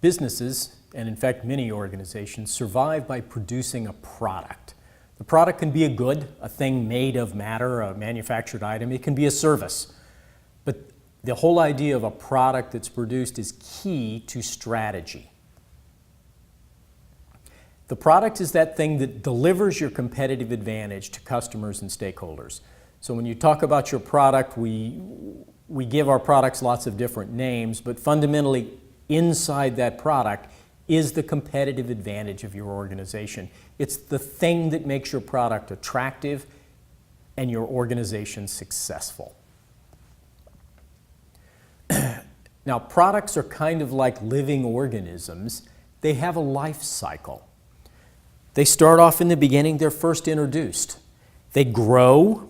Businesses, and in fact many organizations, survive by producing a product. The product can be a good, a thing made of matter, a manufactured item. It can be a service. But the whole idea of a product that's produced is key to strategy. The product is that thing that delivers your competitive advantage to customers and stakeholders. So when you talk about your product, we give our products lots of different names, but fundamentally inside that product is the competitive advantage of your organization. It's the thing that makes your product attractive and your organization successful. Now, products are kind of like living organisms. They have a life cycle. They start off in the beginning, they're first introduced. They grow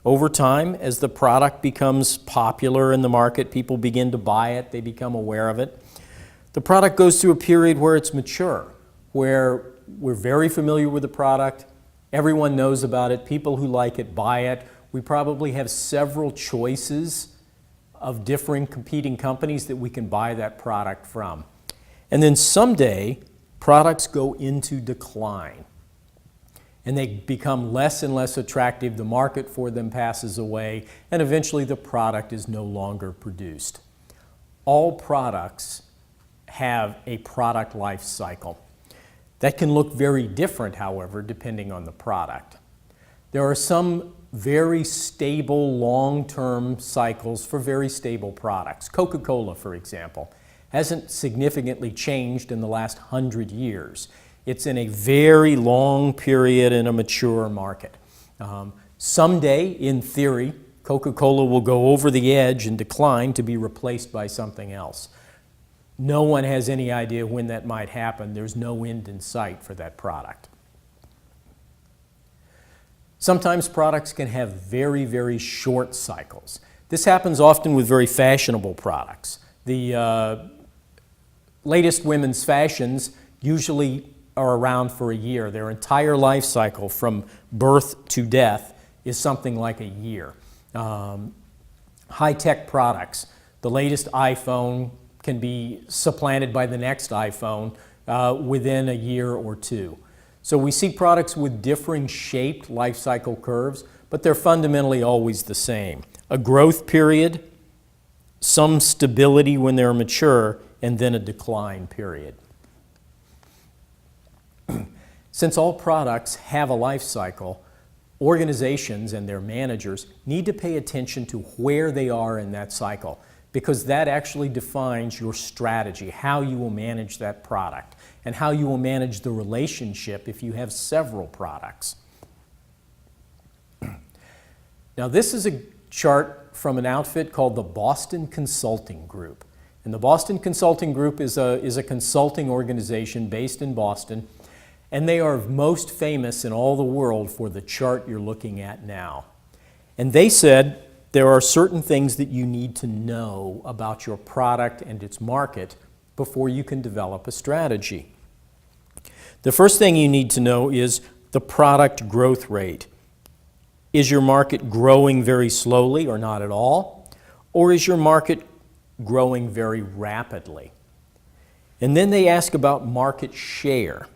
over time as the product becomes popular in the market. People begin to buy it, they become aware of it. The product goes through a period where it's mature, where we're very familiar with the product, everyone knows about it, people who like it buy it. We probably have several choices of differing competing companies that we can buy that product from. And then someday, products go into decline and they become less and less attractive. The market for them passes away, and eventually the product is no longer produced. All products have a product life cycle. That can look very different, however, depending on the product. There are some very stable long-term cycles for very stable products. Coca-Cola, for example, hasn't significantly changed in the last 100 years. It's in a very long period in a mature market. Someday, in theory, Coca-Cola will go over the edge and decline to be replaced by something else. No one has any idea when that might happen. There's no end in sight for that product. Sometimes products can have very, very short cycles. This happens often with very fashionable products. The latest women's fashions usually are around for a year. Their entire life cycle from birth to death is something like a year. High-tech products, the latest iPhone can be supplanted by the next iPhone within a year or two. So we see products with differing shaped life cycle curves, but they're fundamentally always the same. A growth period, some stability when they're mature, and then a decline period. Since all products have a life cycle, organizations and their managers need to pay attention to where they are in that cycle, because that actually defines your strategy, how you will manage that product, and how you will manage the relationship if you have several products. Now, this is a chart from an outfit called the Boston Consulting Group. And the Boston Consulting Group is a consulting organization based in Boston, and they are most famous in all the world for the chart you're looking at now. And they said there are certain things that you need to know about your product and its market before you can develop a strategy. The first thing you need to know is the product growth rate. Is your market growing very slowly or not at all? Or is your market growing very rapidly? And then they ask about market share.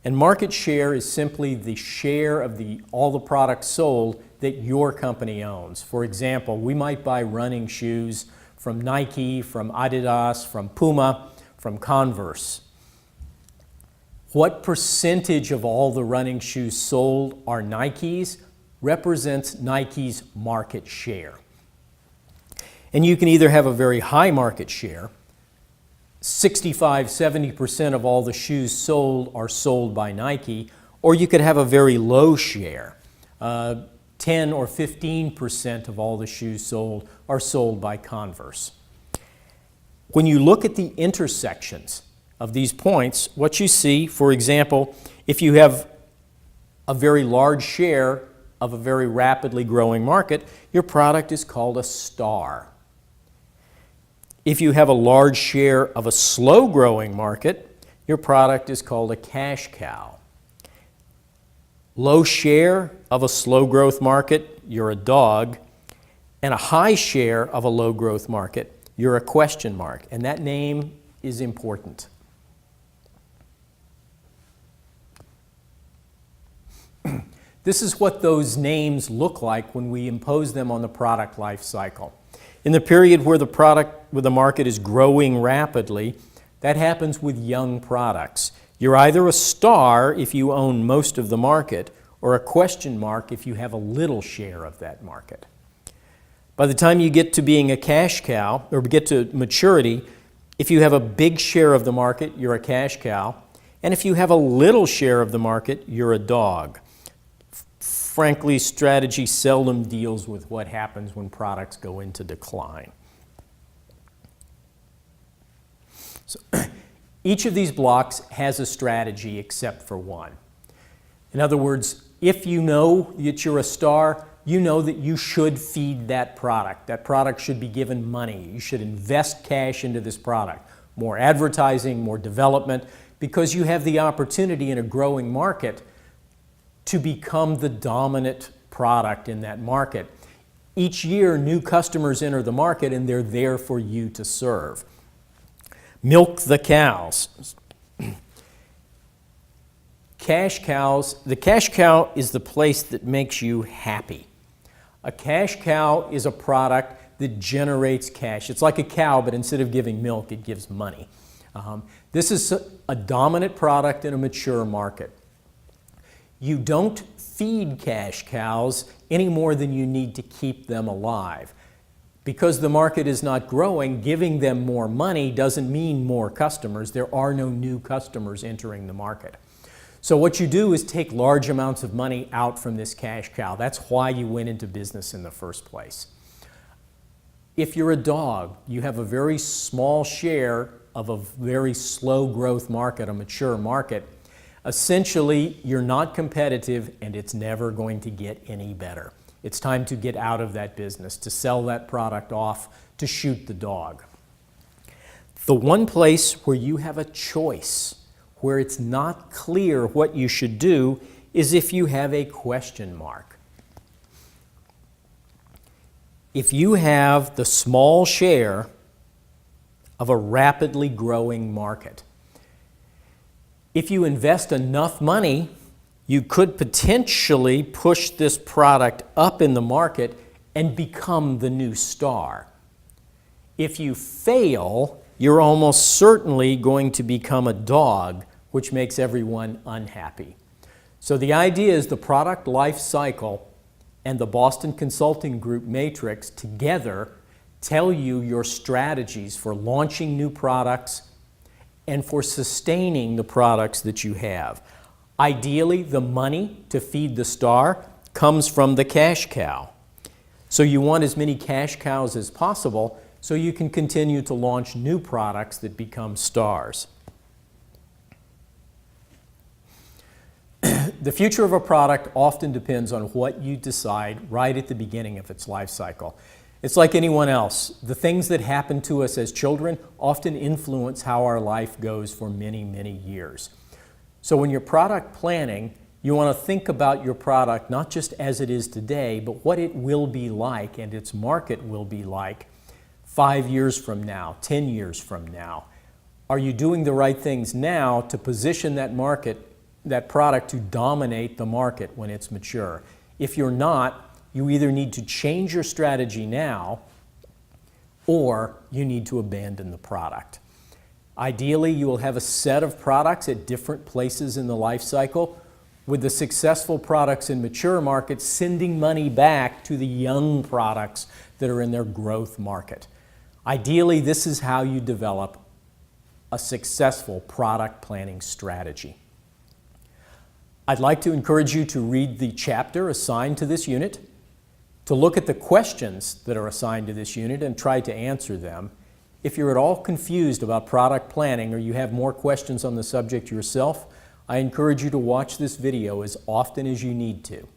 And market share is simply the share of all the products sold that your company owns. For example, we might buy running shoes from Nike, from Adidas, from Puma, from Converse. What percentage of all the running shoes sold are Nikes represents Nike's market share. And you can either have a very high market share, 65–70% of all the shoes sold are sold by Nike, or you could have a very low share. 10 or 15% of all the shoes sold are sold by Converse. When you look at the intersections of these points, what you see, for example, if you have a very large share of a very rapidly growing market, your product is called a star. If you have a large share of a slow-growing market, your product is called a cash cow. Low share of a slow-growth market, you're a dog. And a high share of a low-growth market, you're a question mark. And that name is important. This is what those names look like when we impose them on the product life cycle. In the period where the market is growing rapidly, that happens with young products. You're either a star if you own most of the market, or a question mark if you have a little share of that market. By the time you get to being a cash cow, or get to maturity, if you have a big share of the market, you're a cash cow, and if you have a little share of the market, you're a dog. Frankly, strategy seldom deals with what happens when products go into decline. So, each of these blocks has a strategy except for one. In other words, if you know that you're a star, you know that you should feed that product. That product should be given money. You should invest cash into this product. More advertising, more development, because you have the opportunity in a growing market to become the dominant product in that market. Each year, new customers enter the market and they're there for you to serve. Milk the cows. Cash cows, the cash cow is the place that makes you happy. A cash cow is a product that generates cash. It's like a cow, but instead of giving milk, it gives money. This is a dominant product in a mature market. You don't feed cash cows any more than you need to keep them alive. Because the market is not growing, giving them more money doesn't mean more customers. There are no new customers entering the market. So what you do is take large amounts of money out from this cash cow. That's why you went into business in the first place. If you're a dog, you have a very small share of a very slow growth market, a mature market. Essentially, you're not competitive and it's never going to get any better. It's time to get out of that business, to sell that product off, to shoot the dog. The one place where you have a choice, where it's not clear what you should do, is if you have a question mark. If you have the small share of a rapidly growing market, if you invest enough money, you could potentially push this product up in the market and become the new star. If you fail, you're almost certainly going to become a dog, which makes everyone unhappy. So the idea is the product life cycle and the Boston Consulting Group matrix together tell you your strategies for launching new products and for sustaining the products that you have. Ideally, the money to feed the star comes from the cash cow. So you want as many cash cows as possible so you can continue to launch new products that become stars. The future of a product often depends on what you decide right at the beginning of its life cycle. It's like anyone else. The things that happen to us as children often influence how our life goes for many, many years. So when you're product planning, you want to think about your product not just as it is today, but what it will be like and its market will be like 5 years from now, 10 years from now. Are you doing the right things now to position that market, that product to dominate the market when it's mature? If you're not, you either need to change your strategy now or you need to abandon the product. Ideally, you will have a set of products at different places in the life cycle, with the successful products in mature markets sending money back to the young products that are in their growth market. Ideally, this is how you develop a successful product planning strategy. I'd like to encourage you to read the chapter assigned to this unit, to look at the questions that are assigned to this unit and try to answer them. If you're at all confused about product planning or you have more questions on the subject yourself, I encourage you to watch this video as often as you need to.